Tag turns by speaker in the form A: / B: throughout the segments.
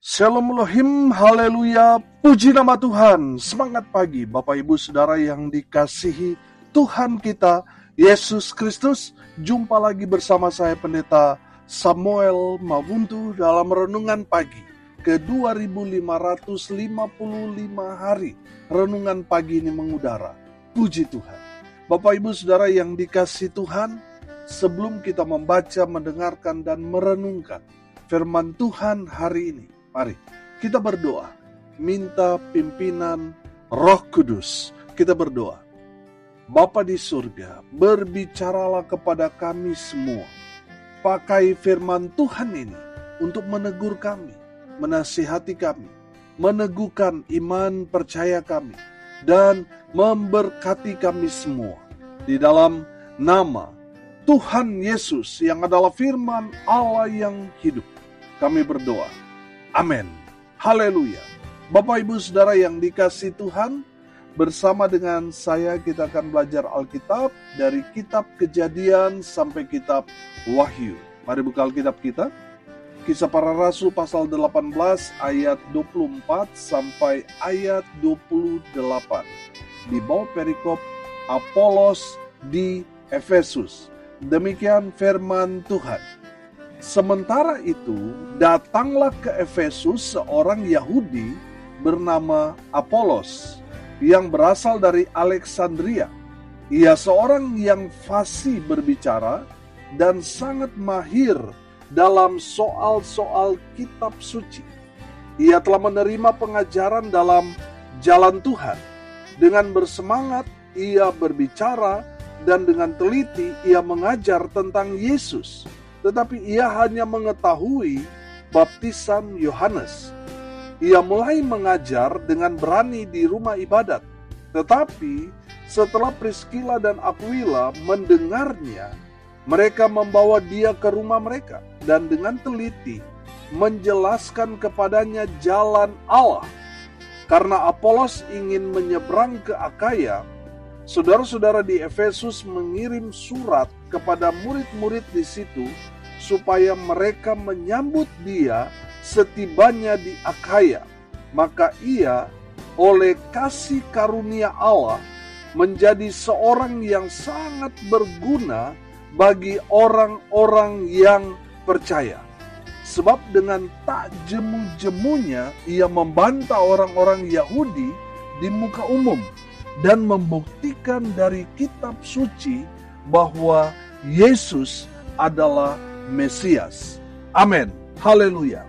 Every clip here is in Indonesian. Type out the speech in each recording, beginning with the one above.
A: Shalom Elohim, haleluya, puji nama Tuhan. Semangat pagi Bapak Ibu Saudara yang dikasihi Tuhan kita, Yesus Kristus. Jumpa lagi bersama saya Pendeta Samuel Mabuntu dalam Renungan Pagi ke 2555 hari. Renungan pagi ini mengudara, puji Tuhan. Bapak Ibu Saudara yang dikasihi Tuhan, sebelum kita membaca, mendengarkan, dan merenungkan firman Tuhan hari ini, mari kita berdoa, minta pimpinan Roh Kudus. Kita berdoa. Bapa di surga, berbicaralah kepada kami semua. Pakai firman Tuhan ini untuk menegur kami, menasihati kami, meneguhkan iman percaya kami, dan memberkati kami semua. Di dalam nama Tuhan Yesus yang adalah firman Allah yang hidup, kami berdoa. Amin. Haleluya. Bapak Ibu Saudara yang dikasihi Tuhan, bersama dengan saya kita akan belajar Alkitab dari kitab Kejadian sampai kitab Wahyu. Mari buka Alkitab kita. Kisah Para Rasul pasal 18 ayat 24 sampai ayat 28. Di bawah perikop Apolos di Efesus. Demikian firman Tuhan. Sementara itu, datanglah ke Efesus seorang Yahudi bernama Apolos yang berasal dari Alexandria. Ia seorang yang fasih berbicara dan sangat mahir dalam soal-soal kitab suci. Ia telah menerima pengajaran dalam jalan Tuhan. Dengan bersemangat, ia berbicara dan dengan teliti ia mengajar tentang Yesus. Tetapi ia hanya mengetahui baptisan Yohanes. Ia mulai mengajar dengan berani di rumah ibadat. Tetapi setelah Priskila dan Aquila mendengarnya, mereka membawa dia ke rumah mereka dan dengan teliti menjelaskan kepadanya jalan Allah. Karena Apolos ingin menyeberang ke Akaya, saudara-saudara di Efesus mengirim surat kepada murid-murid di situ supaya mereka menyambut dia setibanya di Akaya. Maka ia oleh kasih karunia Allah menjadi seorang yang sangat berguna bagi orang-orang yang percaya. Sebab dengan tak jemu-jemunya ia membantah orang-orang Yahudi di muka umum dan membuktikan dari kitab suci bahwa Yesus adalah Mesias. Amin. Haleluya.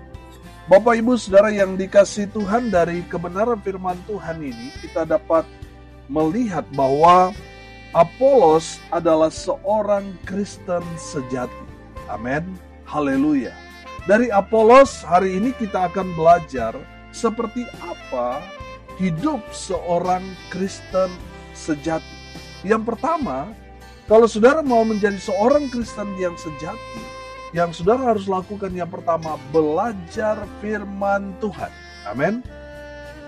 A: Bapak Ibu Saudara yang dikasihi Tuhan, dari kebenaran firman Tuhan ini kita dapat melihat bahwa Apolos adalah seorang Kristen sejati. Amin. Haleluya. Dari Apolos hari ini kita akan belajar seperti apa hidup seorang Kristen sejati. Yang pertama, kalau saudara mau menjadi seorang Kristen yang sejati, yang saudara harus lakukan yang pertama, belajar firman Tuhan. Amin.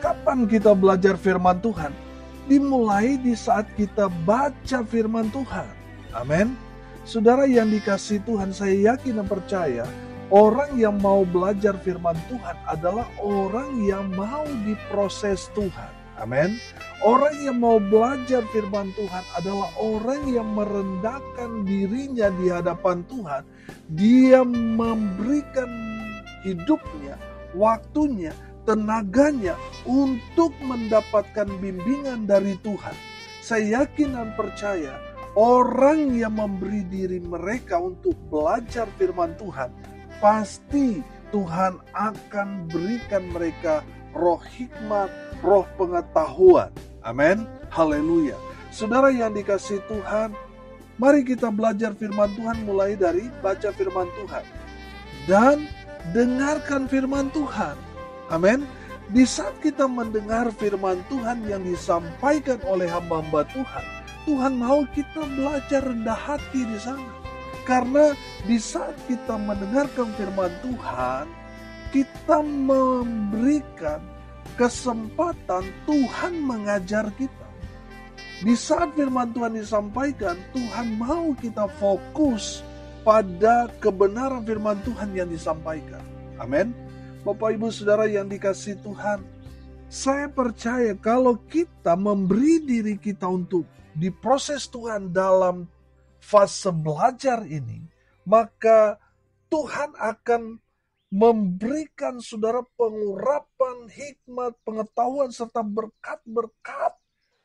A: Kapan kita belajar firman Tuhan? Dimulai di saat kita baca firman Tuhan. Amin. Saudara yang dikasihi Tuhan, saya yakin dan percaya, orang yang mau belajar firman Tuhan adalah orang yang mau diproses Tuhan. Amin. Orang yang mau belajar firman Tuhan adalah orang yang merendahkan dirinya di hadapan Tuhan. Dia memberikan hidupnya, waktunya, tenaganya untuk mendapatkan bimbingan dari Tuhan. Saya yakin dan percaya orang yang memberi diri mereka untuk belajar firman Tuhan, pasti Tuhan akan berikan mereka roh hikmat, roh pengetahuan. Amin. Haleluya. Saudara yang dikasihi Tuhan, mari kita belajar firman Tuhan mulai dari baca firman Tuhan dan dengarkan firman Tuhan. Amin. Di saat kita mendengar firman Tuhan yang disampaikan oleh hamba-hamba Tuhan, Tuhan mau kita belajar rendah hati di sana. Karena di saat kita mendengarkan firman Tuhan, kita memberikan kesempatan Tuhan mengajar kita. Di saat firman Tuhan disampaikan, Tuhan mau kita fokus pada kebenaran firman Tuhan yang disampaikan. Amin. Bapak Ibu Saudara yang dikasihi Tuhan, saya percaya kalau kita memberi diri kita untuk diproses Tuhan dalam fase belajar ini, maka Tuhan akan memberikan saudara pengurapan, hikmat, pengetahuan, serta berkat-berkat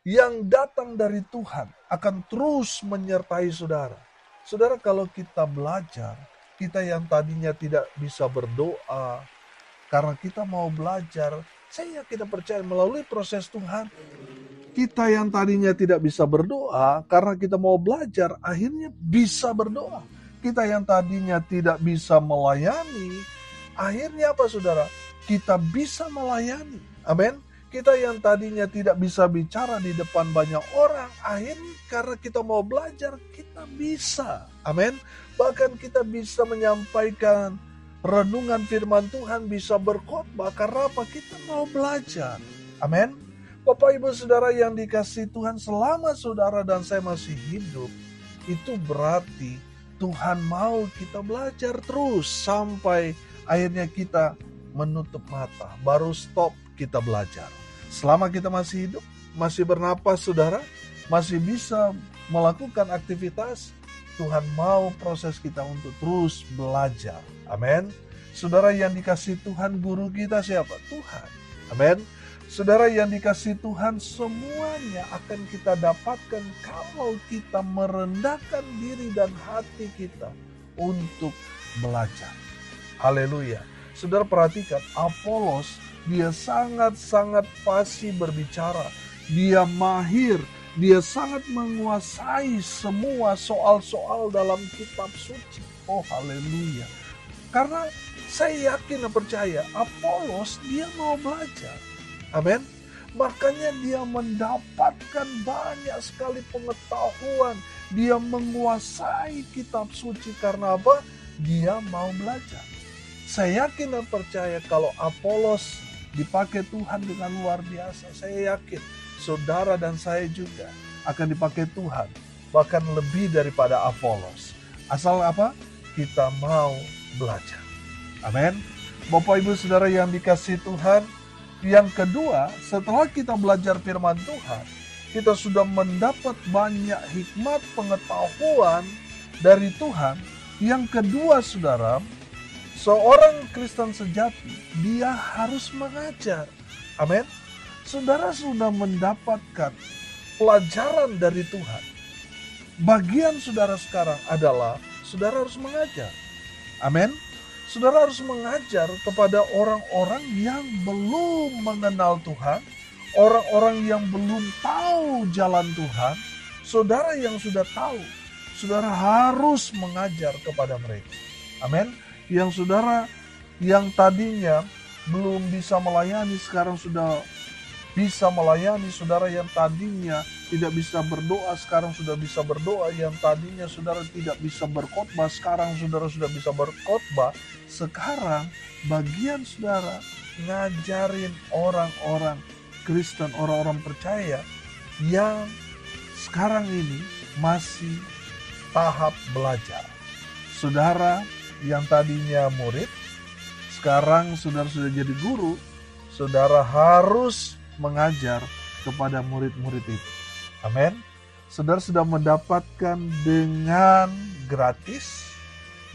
A: yang datang dari Tuhan akan terus menyertai saudara. Saudara, kalau kita belajar, kita yang tadinya tidak bisa berdoa, karena kita mau belajar, saya yakin dan percaya melalui proses Tuhan, kita yang tadinya tidak bisa berdoa, karena kita mau belajar, akhirnya bisa berdoa. Kita yang tadinya tidak bisa melayani, akhirnya apa saudara? Kita bisa melayani. Amin. Kita yang tadinya tidak bisa bicara di depan banyak orang, akhirnya karena kita mau belajar, kita bisa. Amin. Bahkan kita bisa menyampaikan renungan firman Tuhan, bisa berkhotbah karena apa? Kita mau belajar. Amin. Bapak Ibu Saudara yang dikasihi Tuhan, selama saudara dan saya masih hidup, itu berarti Tuhan mau kita belajar terus sampai akhirnya kita menutup mata, baru stop kita belajar. Selama kita masih hidup, masih bernapas saudara, masih bisa melakukan aktivitas, Tuhan mau proses kita untuk terus belajar. Amin. Saudara yang dikasihi Tuhan, guru kita siapa? Tuhan. Amin. Saudara yang dikasihi Tuhan, semuanya akan kita dapatkan kalau kita merendahkan diri dan hati kita untuk belajar. Haleluya. Saudara perhatikan, Apolos dia sangat-sangat fasih berbicara. Dia mahir, dia sangat menguasai semua soal-soal dalam kitab suci. Oh haleluya. Karena saya yakin dan percaya Apolos dia mau belajar. Amin. Makanya dia mendapatkan banyak sekali pengetahuan. Dia menguasai kitab suci karena apa? Dia mau belajar. Saya yakin dan percaya kalau Apolos dipakai Tuhan dengan luar biasa. Saya yakin saudara dan saya juga akan dipakai Tuhan. Bahkan lebih daripada Apolos. Asal apa? Kita mau belajar. Amin. Bapak Ibu Saudara yang dikasihi Tuhan, yang kedua, setelah kita belajar firman Tuhan, kita sudah mendapat banyak hikmat pengetahuan dari Tuhan. Yang kedua, saudara, seorang Kristen sejati, dia harus mengajar. Amin. Saudara sudah mendapatkan pelajaran dari Tuhan. Bagian saudara sekarang adalah, saudara harus mengajar. Amin. Saudara harus mengajar kepada orang-orang yang belum mengenal Tuhan, orang-orang yang belum tahu jalan Tuhan. Saudara yang sudah tahu, saudara harus mengajar kepada mereka. Amin. Yang saudara yang tadinya belum bisa melayani, sekarang sudah bisa melayani. Saudara yang tadinya tidak bisa berdoa, sekarang sudah bisa berdoa. Yang tadinya saudara tidak bisa berkhotbah, sekarang saudara sudah bisa berkhotbah. Sekarang bagian saudara ngajarin orang-orang Kristen, orang-orang percaya yang sekarang ini masih tahap belajar. Saudara yang tadinya murid, sekarang saudara sudah jadi guru, saudara harus mengajar kepada murid-murid itu. Amin. Saudara sudah mendapatkan dengan gratis,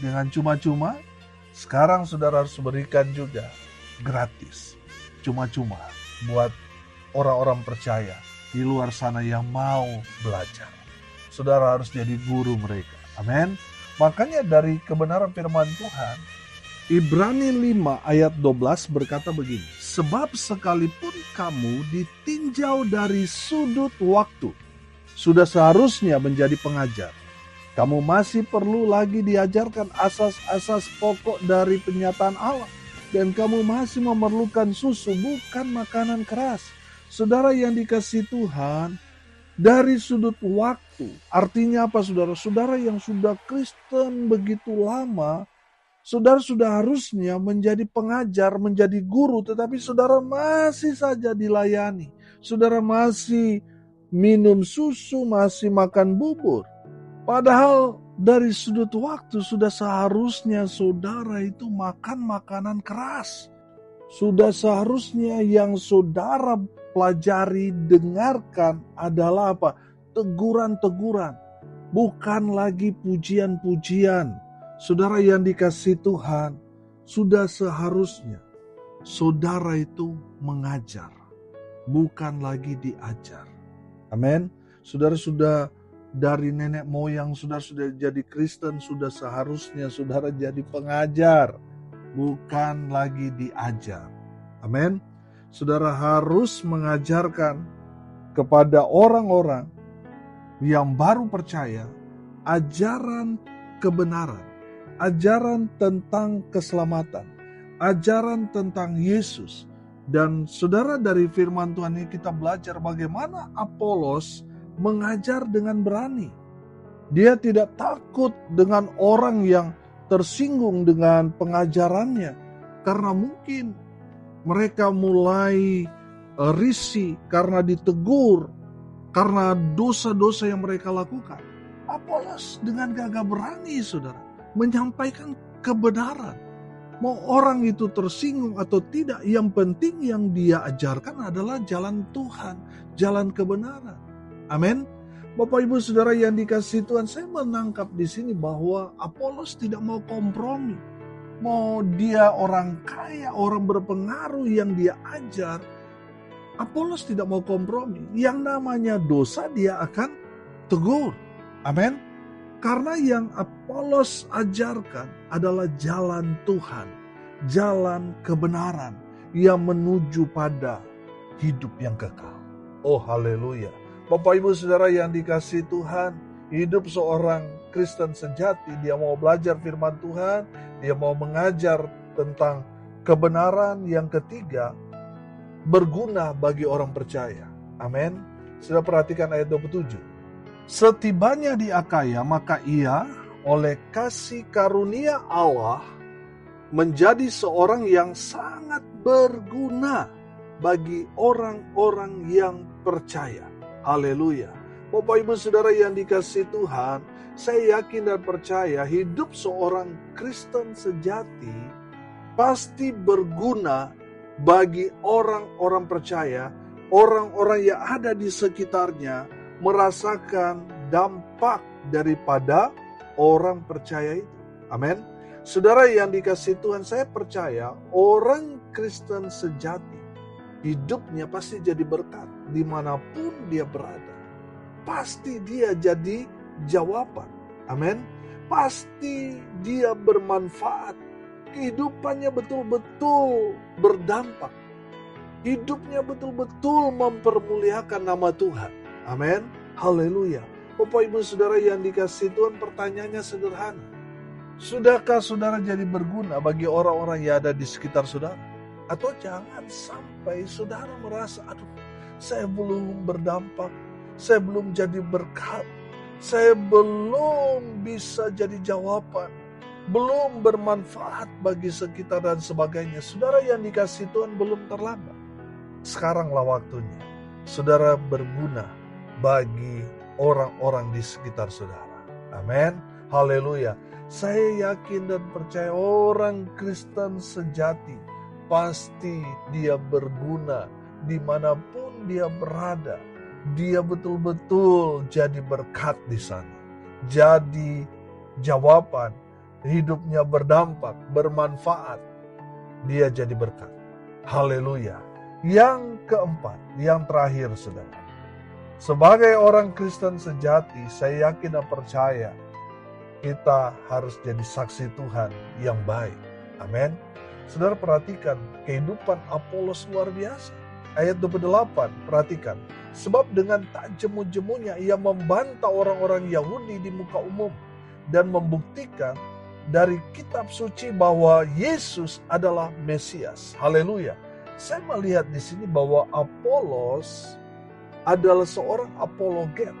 A: dengan cuma-cuma. Sekarang saudara harus berikan juga gratis, cuma-cuma buat orang-orang percaya di luar sana yang mau belajar. Saudara harus jadi guru mereka. Amin. Makanya dari kebenaran firman Tuhan, Ibrani 5 ayat 12 berkata begini, sebab sekalipun kamu ditinjau dari sudut waktu, sudah seharusnya menjadi pengajar. Kamu masih perlu lagi diajarkan asas-asas pokok dari penyataan Allah. Dan kamu masih memerlukan susu, bukan makanan keras. Saudara yang dikasihi Tuhan, dari sudut waktu, artinya apa saudara? Saudara yang sudah Kristen begitu lama, saudara sudah harusnya menjadi pengajar, menjadi guru, tetapi saudara masih saja dilayani. Saudara masih minum susu, masih makan bubur. Padahal dari sudut waktu sudah seharusnya saudara itu makan makanan keras. Sudah seharusnya yang saudara pelajari, dengarkan adalah apa? Teguran-teguran, bukan lagi pujian-pujian. Saudara yang dikasihi Tuhan, sudah seharusnya saudara itu mengajar, bukan lagi diajar. Amin. Saudara sudah dari nenek moyang, saudara sudah jadi Kristen, sudah seharusnya saudara jadi pengajar, bukan lagi diajar. Amin. Saudara harus mengajarkan kepada orang-orang yang baru percaya ajaran kebenaran, ajaran tentang keselamatan, ajaran tentang Yesus. Dan saudara, dari firman Tuhan ini kita belajar bagaimana Apolos mengajar dengan berani. Dia tidak takut dengan orang yang tersinggung dengan pengajarannya, karena mungkin mereka mulai risih karena ditegur, karena dosa-dosa yang mereka lakukan. Apolos dengan gagah berani, saudara, menyampaikan kebenaran. Mau orang itu tersinggung atau tidak, yang penting yang dia ajarkan adalah jalan Tuhan, jalan kebenaran. Amin. Bapak Ibu Saudara yang dikasihi Tuhan, saya menangkap di sini bahwa Apolos tidak mau kompromi. Mau dia orang kaya, orang berpengaruh yang dia ajar, Apolos tidak mau kompromi. Yang namanya dosa dia akan tegur. Amin. Karena yang Apolos ajarkan adalah jalan Tuhan, jalan kebenaran yang menuju pada hidup yang kekal. Oh haleluya. Bapak Ibu Saudara yang dikasihi Tuhan, hidup seorang Kristen sejati, dia mau belajar firman Tuhan, dia mau mengajar tentang kebenaran yang ketiga, berguna bagi orang percaya. Amin. Sudah perhatikan ayat 27. Setibanya di Akaya, maka ia oleh kasih karunia Allah menjadi seorang yang sangat berguna bagi orang-orang yang percaya. Haleluya. Bapak Ibu Saudara yang dikasihi Tuhan, saya yakin dan percaya hidup seorang Kristen sejati pasti berguna bagi orang-orang percaya, orang-orang yang ada di sekitarnya merasakan dampak daripada orang percaya itu. Amin. Saudara yang dikasihi Tuhan, saya percaya orang Kristen sejati hidupnya pasti jadi berkat dimanapun dia berada. Pasti dia jadi jawaban. Amin. Pasti dia bermanfaat. Kehidupannya betul-betul berdampak. Hidupnya betul-betul mempermuliakan nama Tuhan. Amin. Haleluya. Bapak Ibu Saudara yang dikasihi Tuhan, pertanyaannya sederhana. Sudahkah saudara jadi berguna bagi orang-orang yang ada di sekitar saudara? Atau jangan sampai saudara merasa, aduh, saya belum berdampak, saya belum jadi berkat, saya belum bisa jadi jawaban, belum bermanfaat bagi sekitar dan sebagainya. Saudara yang dikasihi Tuhan, belum terlambat. Sekaranglah waktunya saudara berguna bagi orang-orang di sekitar saudara. Amin. Haleluya. Saya yakin dan percaya orang Kristen sejati pasti dia berguna dimanapun dia berada. Dia betul-betul jadi berkat di sana. Jadi jawaban, hidupnya berdampak, bermanfaat. Dia jadi berkat. Haleluya. Yang keempat, yang terakhir saudara. Sebagai orang Kristen sejati, saya yakin dan percaya kita harus jadi saksi Tuhan yang baik. Amin. Saudara perhatikan kehidupan Apolos luar biasa. Ayat 28, perhatikan. Sebab dengan tak jemu-jemunya ia membantah orang-orang Yahudi di muka umum dan membuktikan dari kitab suci bahwa Yesus adalah Mesias. Haleluya. Saya melihat di sini bahwa Apolos adalah seorang apologet.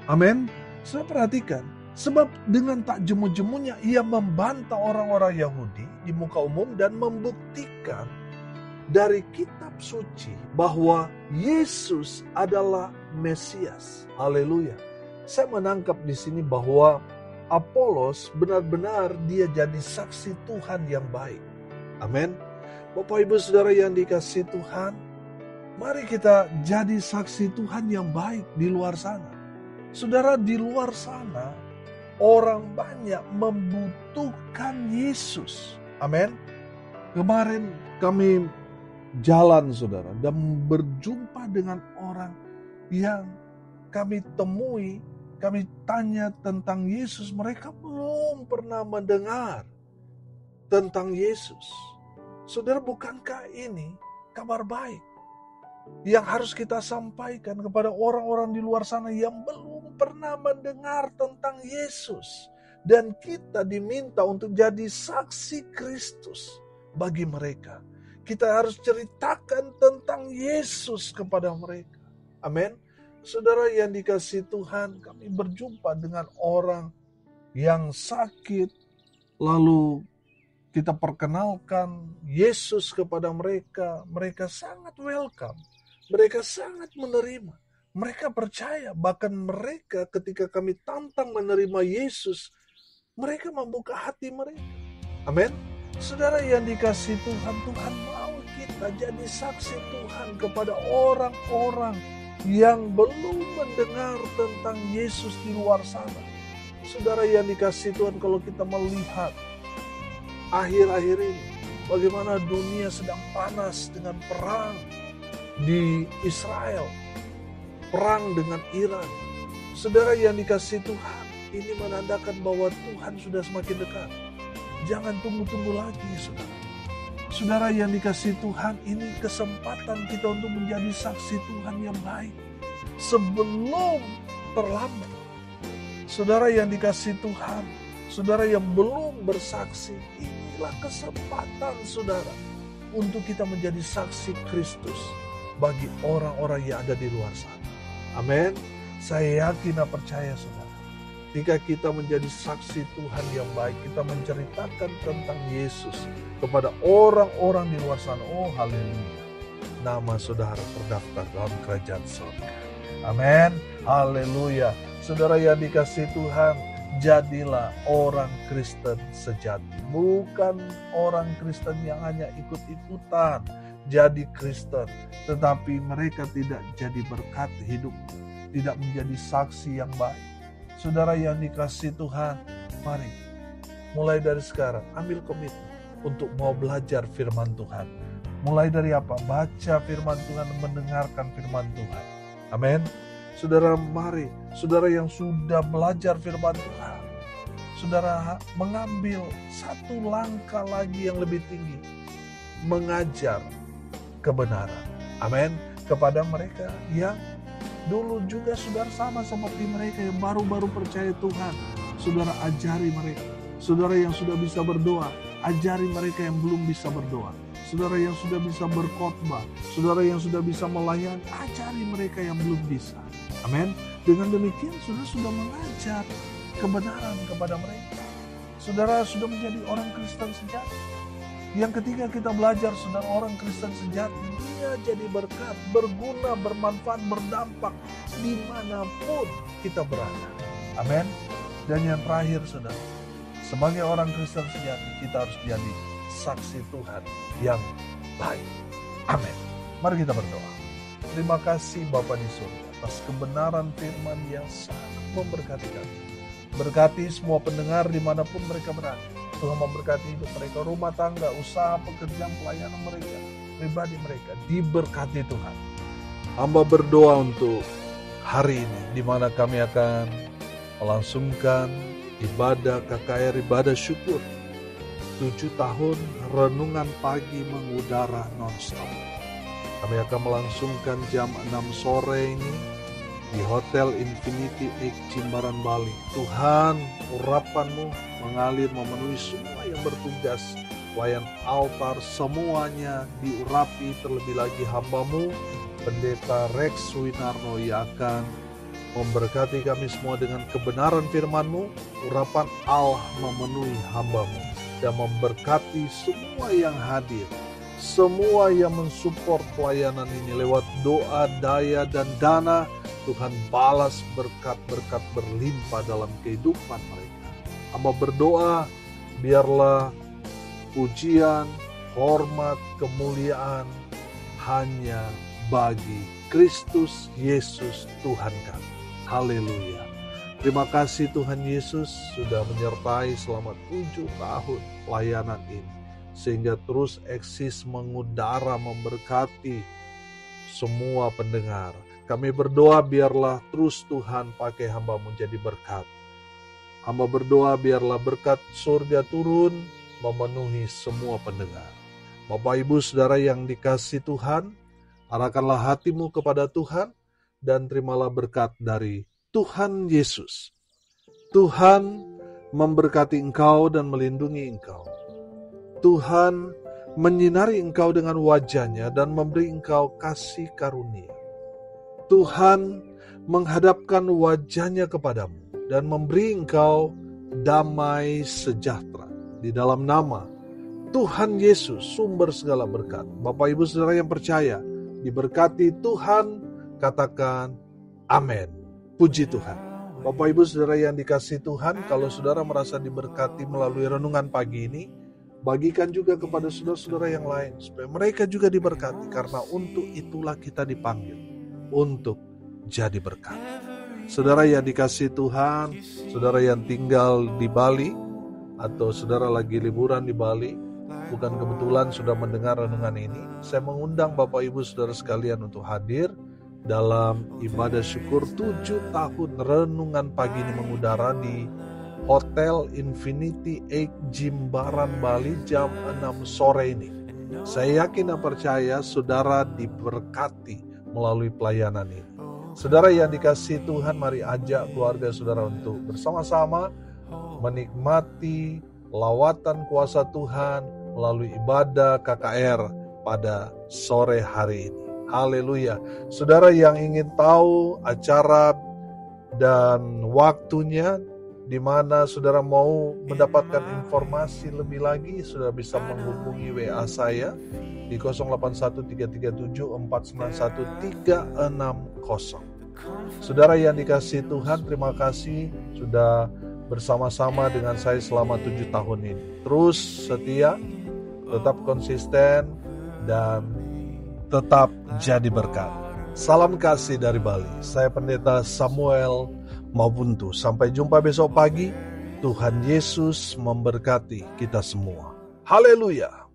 A: Amin. Saya perhatikan. Sebab dengan tak jemu-jemunya ia membantah orang-orang Yahudi di muka umum dan membuktikan dari kitab suci bahwa Yesus adalah Mesias. Haleluya. Saya menangkap di sini bahwa Apolos benar-benar dia jadi saksi Tuhan yang baik. Amin. Bapak Ibu Saudara yang dikasihi Tuhan, mari kita jadi saksi Tuhan yang baik di luar sana. Saudara, di luar sana orang banyak membutuhkan Yesus. Amin. Kemarin kami jalan saudara dan berjumpa dengan orang yang kami temui, kami tanya tentang Yesus, mereka belum pernah mendengar tentang Yesus. Saudara, bukankah ini kabar baik yang harus kita sampaikan kepada orang-orang di luar sana yang belum pernah mendengar tentang Yesus, dan kita diminta untuk jadi saksi Kristus bagi mereka. Kita harus ceritakan tentang Yesus kepada mereka. Amin. Saudara yang dikasihi Tuhan, kami berjumpa dengan orang yang sakit, lalu kita perkenalkan Yesus kepada mereka. Mereka sangat welcome, mereka sangat menerima, mereka percaya. Bahkan mereka ketika kami tantang menerima Yesus, mereka membuka hati mereka. Amin. Saudara yang dikasihi Tuhan, Tuhan mau kita jadi saksi Tuhan kepada orang-orang yang belum mendengar tentang Yesus di luar sana. Saudara yang dikasihi Tuhan, kalau kita melihat akhir-akhir ini, bagaimana dunia sedang panas dengan perang di Israel, perang dengan Iran. Saudara yang dikasihi Tuhan, ini menandakan bahwa Tuhan sudah semakin dekat. Jangan tunggu-tunggu lagi, saudara. Saudara yang dikasihi Tuhan, ini kesempatan kita untuk menjadi saksi Tuhan yang baik sebelum terlambat. Saudara yang dikasihi Tuhan, saudara yang belum bersaksi, inilah kesempatan saudara untuk kita menjadi saksi Kristus bagi orang-orang yang ada di luar sana. Amin. Saya yakin dan percaya saudara, jika kita menjadi saksi Tuhan yang baik, kita menceritakan tentang Yesus kepada orang-orang di luar sana. Oh haleluya, nama saudara terdaftar dalam kerajaan surga. Amin, haleluya. Saudara yang dikasihi Tuhan, jadilah orang Kristen sejati. Bukan orang Kristen yang hanya ikut-ikutan jadi Kristen, tetapi mereka tidak jadi berkat hidup, tidak menjadi saksi yang baik. Saudara yang dikasihi Tuhan, mari mulai dari sekarang ambil komitmen untuk mau belajar firman Tuhan. Mulai dari apa? Baca firman Tuhan, mendengarkan firman Tuhan. Amin. Saudara, mari, saudara yang sudah belajar firman Tuhan, saudara mengambil satu langkah lagi yang lebih tinggi, mengajar kebenaran. Amin. Kepada mereka yang dulu juga saudara sama seperti mereka yang baru-baru percaya Tuhan. Saudara ajari mereka. Saudara yang sudah bisa berdoa, ajari mereka yang belum bisa berdoa. Saudara yang sudah bisa berkhotbah, saudara yang sudah bisa melayani, ajari mereka yang belum bisa. Amin. Dengan demikian saudara sudah mengajar kebenaran kepada mereka. Saudara sudah menjadi orang Kristen sejati. Yang ketiga, kita belajar saudara orang Kristen sejati, dia jadi berkat, berguna, bermanfaat, berdampak dimanapun kita berada. Amin. Dan yang terakhir saudara, sebagai orang Kristen sejati, kita harus jadi saksi Tuhan yang baik. Amin. Mari kita berdoa. Terima kasih Bapa di surga atas kebenaran firman yang sangat memberkati kami. Berkati semua pendengar dimanapun mereka berada. Tuhan memberkati hidup mereka, rumah tangga, usaha, pekerjaan, pelayanan mereka, pribadi mereka, diberkati Tuhan. Hamba berdoa untuk hari ini, di mana kami akan melangsungkan ibadah KKR, ibadah syukur 7 tahun renungan pagi mengudara non-stop. Kami akan melangsungkan jam 6 sore ini di Hotel Infinity X Jimbaran, Bali. Tuhan, urapan-Mu mengalir memenuhi semua yang bertugas, pelayan altar, semuanya diurapi. Terlebih lagi hamba-Mu, Pendeta Rex Winarno, yang akan memberkati kami semua dengan kebenaran firman-Mu. Urapan Allah memenuhi hamba-Mu dan memberkati semua yang hadir, semua yang mensupport pelayanan ini lewat doa, daya, dan dana. Tuhan balas berkat-berkat berlimpah dalam kehidupan mereka. Hamba berdoa, biarlah pujian, hormat, kemuliaan hanya bagi Kristus Yesus Tuhan kami. Haleluya. Terima kasih Tuhan Yesus sudah menyertai selama 7 tahun pelayanan ini, sehingga terus eksis mengudara memberkati semua pendengar. Kami berdoa biarlah terus Tuhan pakai hamba-Mu jadi berkat. Hamba berdoa biarlah berkat surga turun memenuhi semua pendengar. Bapak Ibu Saudara yang dikasihi Tuhan, arahkanlah hatimu kepada Tuhan dan terimalah berkat dari Tuhan Yesus. Tuhan memberkati engkau dan melindungi engkau. Tuhan menyinari engkau dengan wajah-Nya dan memberi engkau kasih karunia. Tuhan menghadapkan wajah-Nya kepadamu dan memberi engkau damai sejahtera. Di dalam nama Tuhan Yesus, sumber segala berkat. Bapak Ibu Saudara yang percaya, diberkati Tuhan, katakan amin. Puji Tuhan. Bapak Ibu Saudara yang dikasihi Tuhan, kalau saudara merasa diberkati melalui renungan pagi ini, bagikan juga kepada saudara-saudara yang lain, supaya mereka juga diberkati, karena untuk itulah kita dipanggil, untuk jadi berkat. Saudara yang dikasihi Tuhan, saudara yang tinggal di Bali, atau saudara lagi liburan di Bali, bukan kebetulan sudah mendengar renungan ini, saya mengundang Bapak Ibu Saudara sekalian untuk hadir dalam ibadah syukur 7 tahun renungan pagi ini mengudara di Hotel Infinity Egg Jimbaran Bali jam 6 sore ini. Saya yakin dan percaya saudara diberkati melalui pelayanan ini. Saudara yang dikasihi Tuhan, mari ajak keluarga saudara untuk bersama-sama menikmati lawatan kuasa Tuhan melalui ibadah KKR pada sore hari ini. Haleluya. Saudara yang ingin tahu acara dan waktunya, di mana saudara mau mendapatkan informasi lebih lagi, saudara bisa menghubungi WA saya di 081337491360. Saudara yang dikasihi Tuhan, terima kasih sudah bersama-sama dengan saya selama 7 tahun ini. Terus setia, tetap konsisten, dan tetap jadi berkat. Salam kasih dari Bali. Saya Pendeta Samuel Mabuntu. Sampai jumpa besok pagi. Tuhan Yesus memberkati kita semua. Haleluya.